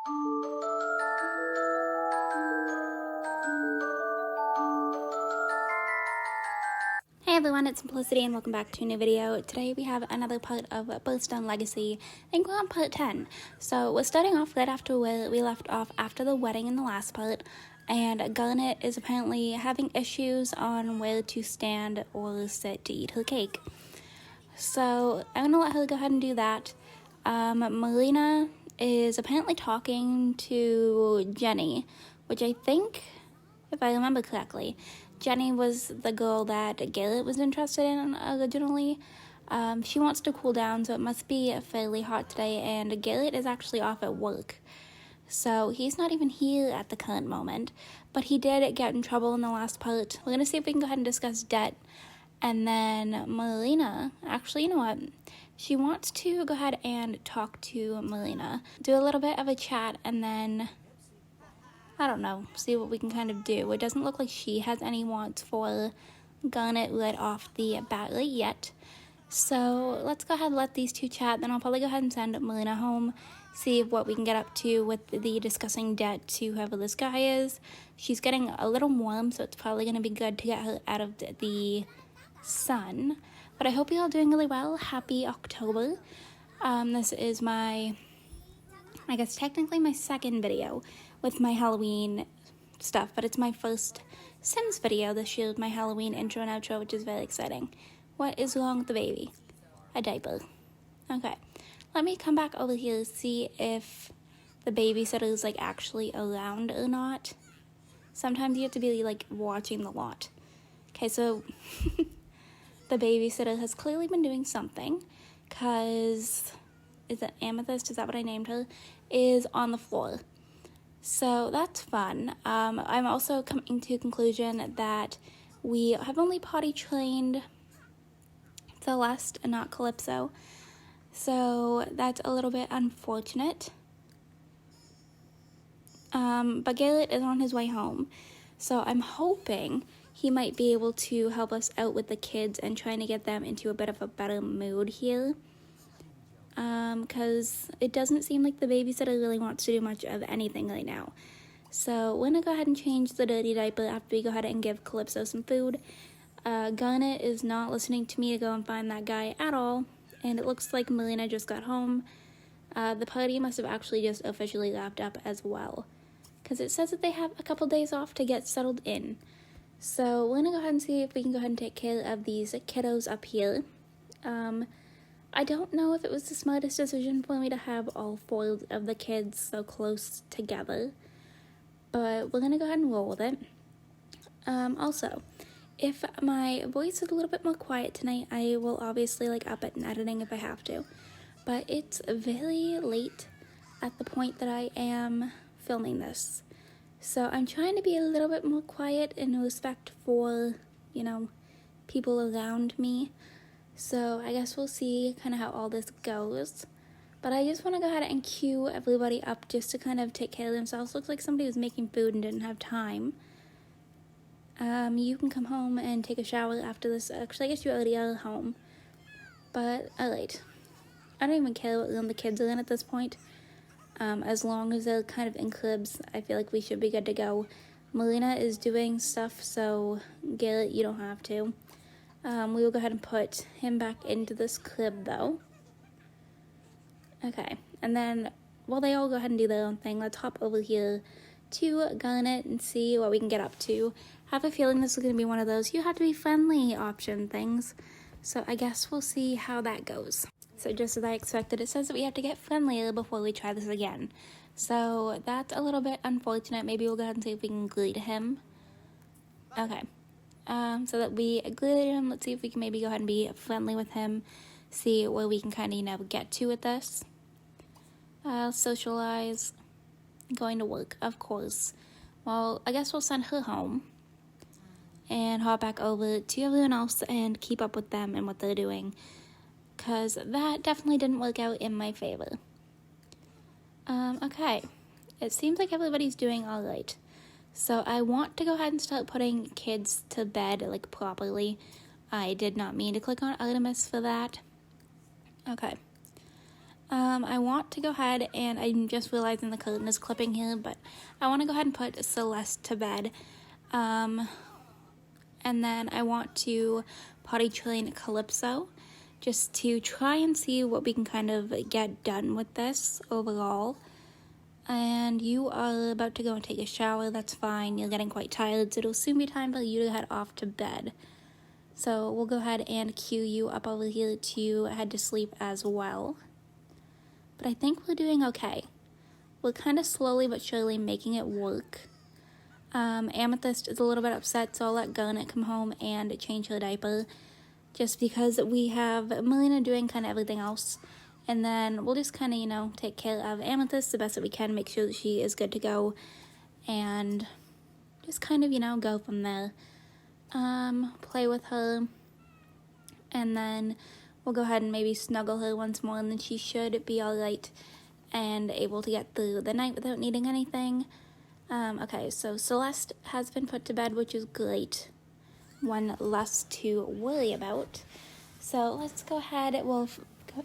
Hey everyone, it's Simplicity and welcome back to a new video. Today we have another part of Birthstone Legacy. I think we're on part 10. So we're starting off right after where we left off after the wedding in the last part. And Garret is apparently having issues on where to stand or sit to eat her cake. So I'm going to let her go ahead and do that. Melina is apparently talking to Jenny, which I think, if I remember correctly, Jenny was the girl that Garret was interested in originally. She wants to cool down, so it must be fairly hot today, and Garret is actually off at work. So he's not even here at the current moment, but he did get in trouble in the last part. We're going to see if we can go ahead and discuss debt. And then Melina, actually, you know what? She wants to go ahead and talk to Melina, do a little bit of a chat, and then I don't know, see what we can kind of do. It doesn't look like she has any wants for Garnet right off the bat yet. So let's go ahead and let these two chat. Then I'll probably go ahead and send Melina home, see what we can get up to with the discussing debt to whoever this guy is. She's getting a little warm, so it's probably going to be good to get her out of the sun. But I hope you're all doing really well. Happy October. This is my, I guess technically my second video with my Halloween stuff, but it's my first Sims video this year with my Halloween intro and outro, which is very exciting. What is wrong with the baby? A diaper. Okay, let me come back over here to see if the babysitter is like actually around or not. Sometimes you have to be like watching the lot. Okay, so the babysitter has clearly been doing something, because is it Amethyst? Is that what I named her? Is on the floor. So that's fun. I'm also coming to a conclusion that we have only potty trained Celeste and not Calypso. So that's a little bit unfortunate. But Garret is on his way home. So I'm hoping he might be able to help us out with the kids and trying to get them into a bit of a better mood here. Because it doesn't seem like the babysitter really wants to do much of anything right now. So we're going to go ahead and change the dirty diaper after we go ahead and give Calypso some food. Garnet is not listening to me to go and find that guy at all. And it looks like Melina just got home. The party must have actually just officially wrapped up as well, because it says that they have a couple days off to get settled in. So we're going to go ahead and see if we can go ahead and take care of these kiddos up here. I don't know if it was the smartest decision for me to have all four of the kids so close together, but we're going to go ahead and roll with it. Also, if my voice is a little bit more quiet tonight, I will obviously up it and editing if I have to, but it's very late at the point that I am filming this. So I'm trying to be a little bit more quiet in respect for, people around me. So I guess we'll see kind of how all this goes. But I just want to go ahead and cue everybody up just to kind of take care of themselves. Looks like somebody was making food and didn't have time. You can come home and take a shower after this. Actually, I guess you already are home. But, alright. I don't even care what room the kids are in at this point. As long as they're kind of in cribs, I feel like we should be good to go. Melina is doing stuff, so Garret, you don't have to. We will go ahead and put him back into this crib, though. Okay, and then while they all go ahead and do their own thing, let's hop over here to Garnet and see what we can get up to. Have a feeling this is going to be one of those you have to be friendly option things. So I guess we'll see how that goes. So just as I expected, it says that we have to get friendlier before we try this again. So that's a little bit unfortunate. Maybe we'll go ahead and see if we can greet him. Okay. So that we greeted him, let's see if we can maybe go ahead and be friendly with him. See where we can kind of, get to with this. Socialize. Going to work, of course. Well, I guess we'll send her home. And hop back over to everyone else and keep up with them and what they're doing. Because that definitely didn't work out in my favor. Okay. It seems like everybody's doing alright. So I want to go ahead and start putting kids to bed, properly. I did not mean to click on Artemis for that. Okay. I want to go ahead and I'm just realizing the curtain is clipping here, but I want to go ahead and put Celeste to bed. And then I want to potty train Calypso just to try and see what we can kind of get done with this overall. And you are about to go and take a shower. That's fine. You're getting quite tired, so it'll soon be time for you to head off to bed. So we'll go ahead and cue you up over here to head to sleep as well. But I think we're doing okay. We're kind of slowly but surely making it work. Amethyst is a little bit upset, so I'll let Garnet come home and change her diaper. Just because we have Melina doing kind of everything else. And then we'll just kind of, take care of Amethyst the best that we can, make sure that she is good to go. And just kind of, go from there. Play with her. And then we'll go ahead and maybe snuggle her once more, and then she should be alright and able to get through the night without needing anything. Okay, so Celeste has been put to bed, which is great. One less to worry about. So let's go ahead. We'll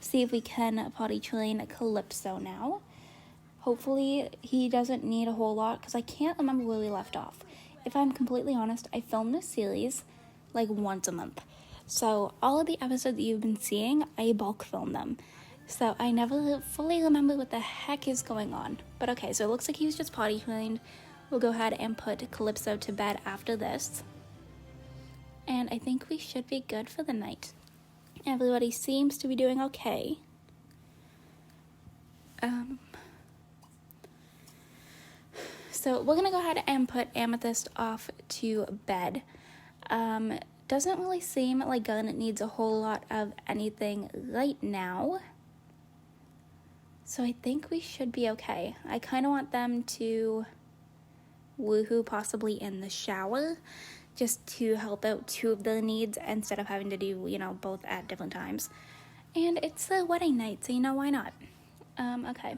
see if we can potty train Calypso now. Hopefully he doesn't need a whole lot, because I can't remember where we left off. If I'm completely honest, I film this series like once a month. So all of the episodes that you've been seeing, I bulk film them. So I never fully remember what the heck is going on. But okay, so it looks like he was just potty trained. We'll go ahead and put Calypso to bed after this. And I think we should be good for the night. Everybody seems to be doing okay. So we're going to go ahead and put Amethyst off to bed. Doesn't really seem like Garnet needs a whole lot of anything right now. So I think we should be okay. I kind of want them to woohoo possibly in the shower, just to help out two of their needs instead of having to do, both at different times. And it's the wedding night, so why not? Okay.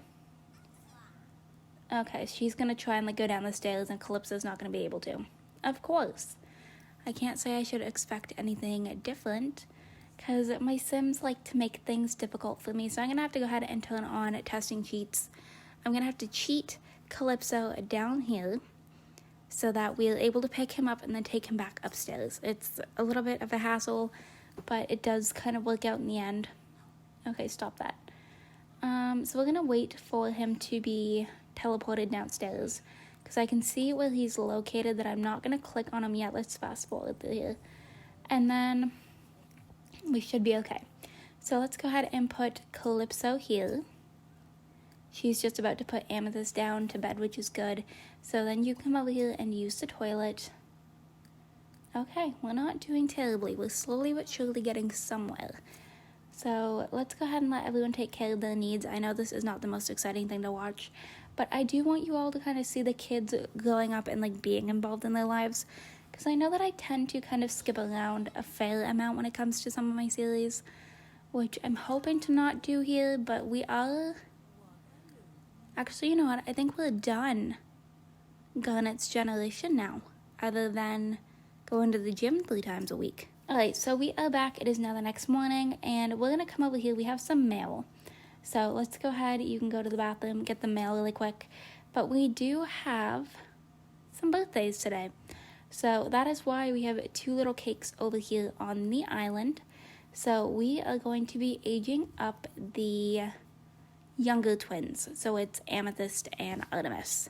Okay, she's gonna try and go down the stairs, and Calypso's not gonna be able to. Of course. I can't say I should expect anything different, because my Sims like to make things difficult for me, so I'm going to have to go ahead and turn on testing cheats. I'm going to have to cheat Calypso down here, so that we're able to pick him up and then take him back upstairs. It's a little bit of a hassle, but it does kind of work out in the end. Okay, stop that. So we're going to wait for him to be teleported downstairs, because I can see where he's located that I'm not going to click on him yet. Let's fast forward through here. And then we should be okay. So let's go ahead and put Calypso here. She's just about to put Amethyst down to bed, which is good. So then you come over here and use the toilet. Okay, we're not doing terribly. We're slowly but surely getting somewhere. So let's go ahead and let everyone take care of their needs. I know this is not the most exciting thing to watch, but I do want you all to kind of see the kids growing up and being involved in their lives, because I know that I tend to kind of skip around a fair amount when it comes to some of my series, which I'm hoping to not do here, but we are. Actually, you know what? I think we're done Garnet's generation now, other than going to the gym 3 times a week. Alright, so we are back. It is now the next morning, and we're going to come over here. We have some mail. So let's go ahead. You can go to the bathroom, get the mail really quick. But we do have some birthdays today. So that is why we have 2 little cakes over here on the island. So we are going to be aging up the younger twins. So it's Amethyst and Artemis.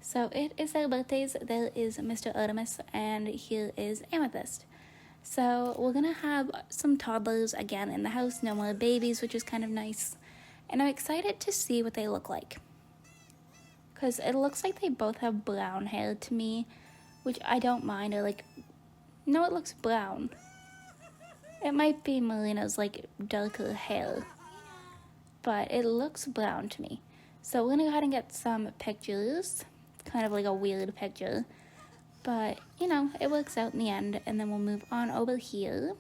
So it is their birthdays. There is Mr. Artemis, and here is Amethyst. So we're going to have some toddlers again in the house, no more babies, which is kind of nice. And I'm excited to see what they look like, because it looks like they both have brown hair to me, which I don't mind. Or no, it looks brown. It might be Melina's darker hair, but it looks brown to me. So we're going to go ahead and get some pictures. It's kind of like a weird picture, but, it works out in the end. And then we'll move on over here.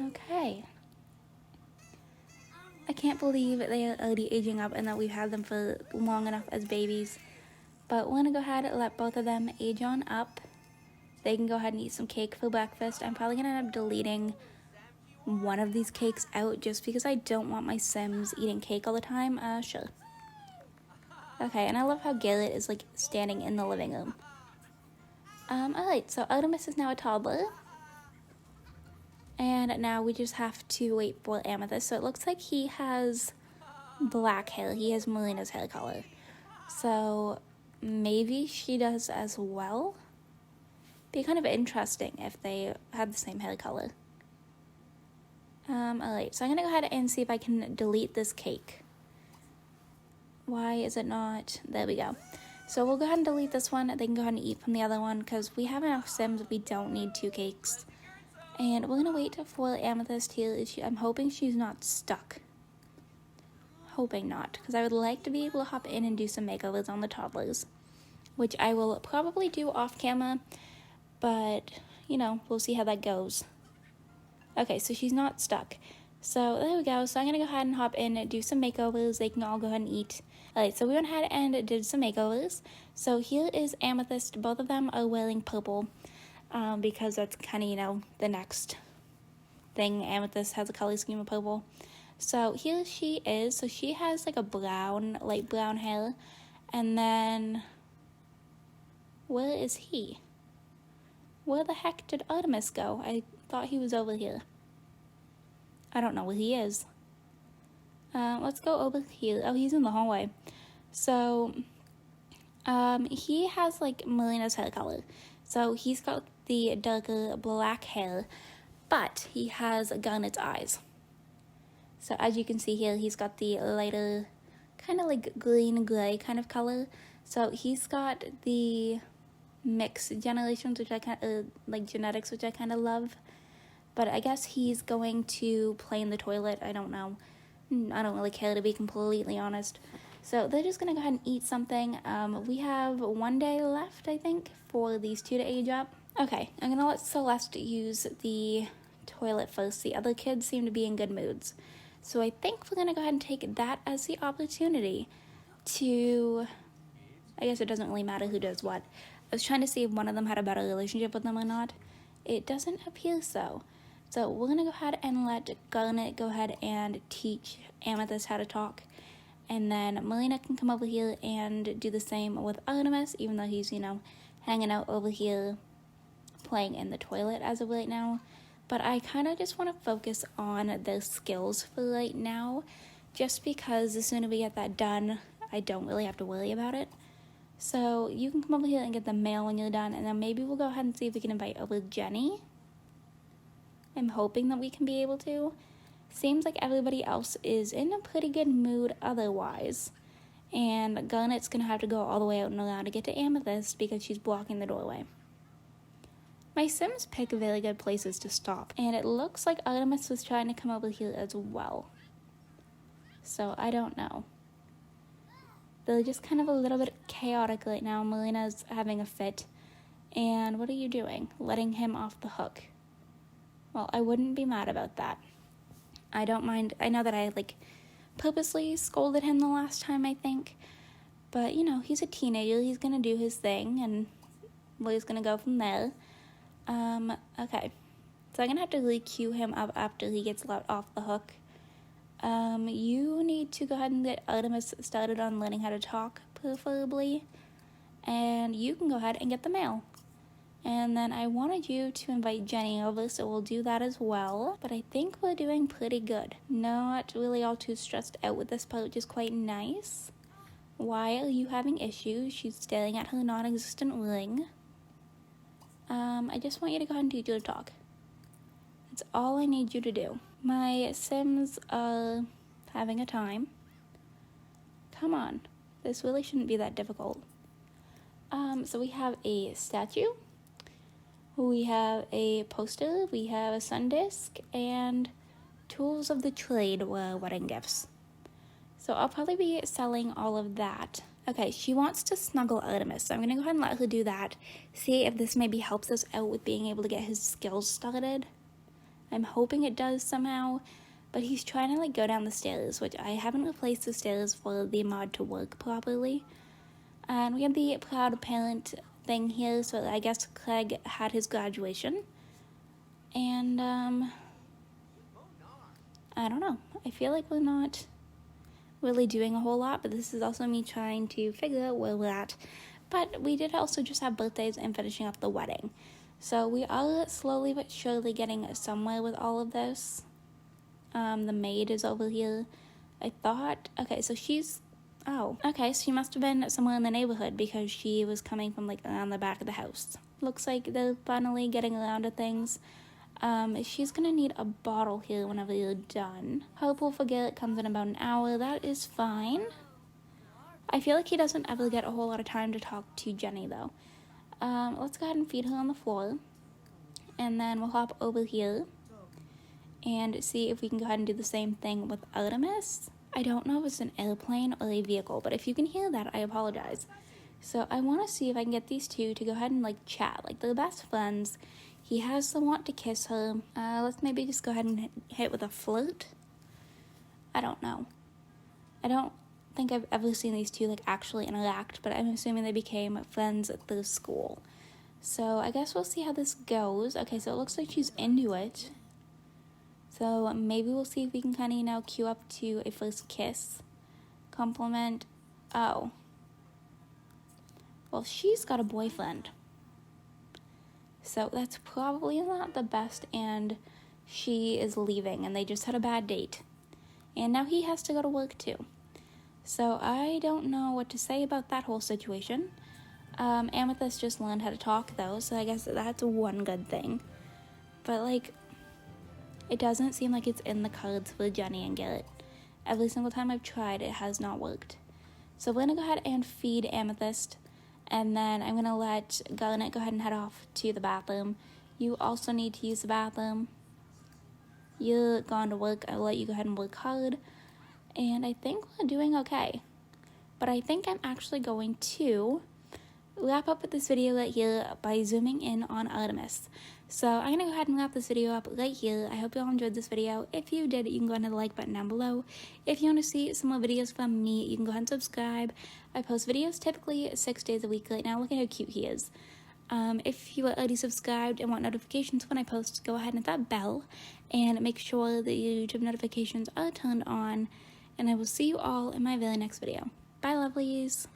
Okay. I can't believe they are already aging up and that we've had them for long enough as babies. But we're going to go ahead and let both of them age on up. They can go ahead and eat some cake for breakfast. I'm probably going to end up deleting one of these cakes out just because I don't want my Sims eating cake all the time? Sure. Okay, and I love how Garret is like standing in the living room. Alright, so Artemis is now a toddler. And now we just have to wait for Amethyst. So it looks like he has black hair. He has Melina's hair color. So maybe she does as well. Be kind of interesting if they had the same hair color. Alright, so I'm gonna go ahead and see if I can delete this cake. Why is it not? There we go. So we'll go ahead and delete this one. They can go ahead and eat from the other one because we have enough Sims. We don't need 2 cakes. And we're gonna wait for Amethyst here. I'm hoping she's not stuck. Hoping not, because I would like to be able to hop in and do some makeovers on the toddlers, which I will probably do off camera, but you know, we'll see how that goes. Okay, so she's not stuck. So there we go. So I'm gonna go ahead and hop in and do some makeovers. They can all go ahead and eat. Alright, so we went ahead and did some makeovers. So here is Amethyst. Both of them are wearing purple, because that's kind of, you know, the next thing. Amethyst has a color scheme of purple. So here she is. So she has like a brown, light brown hair. And then, where is he? Where the heck did Artemis go? I thought he was over here. I don't know where he is. Let's go over here. Oh, he's in the hallway. So, he has like Melina's hair color. So he's got the darker black hair, but he has Garnet's eyes. So as you can see here, he's got the lighter, kind of like green gray kind of color. So he's got the mixed generations, which I kind of like genetics, which I kind of love. But I guess he's going to play in the toilet. I don't know. I don't really care, to be completely honest. So they're just gonna go ahead and eat something. We have 1 day left, I think, for these 2 to age up. Okay, I'm gonna let Celeste use the toilet first. The other kids seem to be in good moods. So I think we're gonna go ahead and take that as the opportunity to, I guess it doesn't really matter who does what. I was trying to see if one of them had a better relationship with them or not. It doesn't appear so. So we're gonna go ahead and let Garnet go ahead and teach Amethyst how to talk. And then Melina can come over here and do the same with Artemis, even though he's, you know, hanging out over here playing in the toilet as of right now. But I kind of just want to focus on their skills for right now, just because the sooner we get that done, I don't really have to worry about it. So you can come over here and get the mail when you're done, and then maybe we'll go ahead and see if we can invite over Jenny. I'm hoping that we can be able to. Seems like everybody else is in a pretty good mood otherwise. And Garnet's going to have to go all the way out and around to get to Amethyst because she's blocking the doorway. My Sims pick very good places to stop. And it looks like Artemis was trying to come over here as well. So I don't know. They're just kind of a little bit chaotic right now. Melina's having a fit. And what are you doing? Letting him off the hook. Well, I wouldn't be mad about that. I don't mind. I know that I, like, purposely scolded him the last time, I think. But, you know, he's a teenager. He's going to do his thing, and we're just going to go from there. Okay. So I'm going to have to re-cue him up after he gets let off the hook. You need to go ahead and get Artemis started on learning how to talk, preferably. And you can go ahead and get the mail. And then I wanted you to invite Jenny over, so we'll do that as well. But I think we're doing pretty good. Not really all too stressed out with this part, which is quite nice. Why are you having issues? She's staring at her non-existent ring. I just want you to go ahead and teach her to talk. That's all I need you to do. My Sims are having a time. Come on. This really shouldn't be that difficult. So we have a statue. We have a poster, we have a sun disk, and tools of the trade were wedding gifts. So I'll probably be selling all of that. Okay, she wants to snuggle Artemis, so I'm going to go ahead and let her do that. See if this maybe helps us out with being able to get his skills started. I'm hoping it does somehow, but he's trying to like go down the stairs, which I haven't replaced the stairs for the mod to work properly. And we have the proud parent thing here, so I guess Craig had his graduation. And I don't know. I feel like we're not really doing a whole lot, but this is also me trying to figure out where we're at. But we did also just have birthdays and finishing up the wedding. So we are slowly but surely getting somewhere with all of this. The maid is over here. I thought, okay, so she's, oh, okay, so she must have been somewhere in the neighborhood because she was coming from like around the back of the house. Looks like they're finally getting around to things. She's gonna need a bottle here whenever you're done. Hope will forget it comes in about an hour. That is fine. I feel like he doesn't ever get a whole lot of time to talk to Jenny though. Let's go ahead and feed her on the floor. And then we'll hop over here and see if we can go ahead and do the same thing with Artemis. I don't know if it's an airplane or a vehicle, but if you can hear that, I apologize. So I want to see if I can get these two to go ahead and like chat. Like they're best friends. He has the want to kiss her. Let's maybe just go ahead and hit with a flirt. I don't know. I don't think I've ever seen these two like actually interact, but I'm assuming they became friends through school. So I guess we'll see how this goes. Okay, so it looks like she's into it. So maybe we'll see if we can kind of, you know, queue up to a first kiss. Compliment. Oh. Well, she's got a boyfriend. So that's probably not the best, and she is leaving, and they just had a bad date. And now he has to go to work too. So I don't know what to say about that whole situation. Amethyst just learned how to talk though, so I guess that's one good thing. But like, it doesn't seem like it's in the cards for Jenny and Garret. Every single time I've tried, it has not worked. So we're gonna go ahead and feed Amethyst, and then I'm gonna let Garnet go ahead and head off to the bathroom. You also need to use the bathroom. You're gone to work. I'll let you go ahead and work hard. And I think we're doing okay. But I think I'm actually going to wrap up with this video right here by zooming in on Artemis. So I'm going to go ahead and wrap this video up right here. I hope you all enjoyed this video. If you did, you can go ahead and hit the like button down below. If you want to see some more videos from me, you can go ahead and subscribe. I post videos typically 6 days a week right now. Look at how cute he is. If you are already subscribed and want notifications when I post, go ahead and hit that bell and make sure that your YouTube notifications are turned on. And I will see you all in my very next video. Bye, lovelies.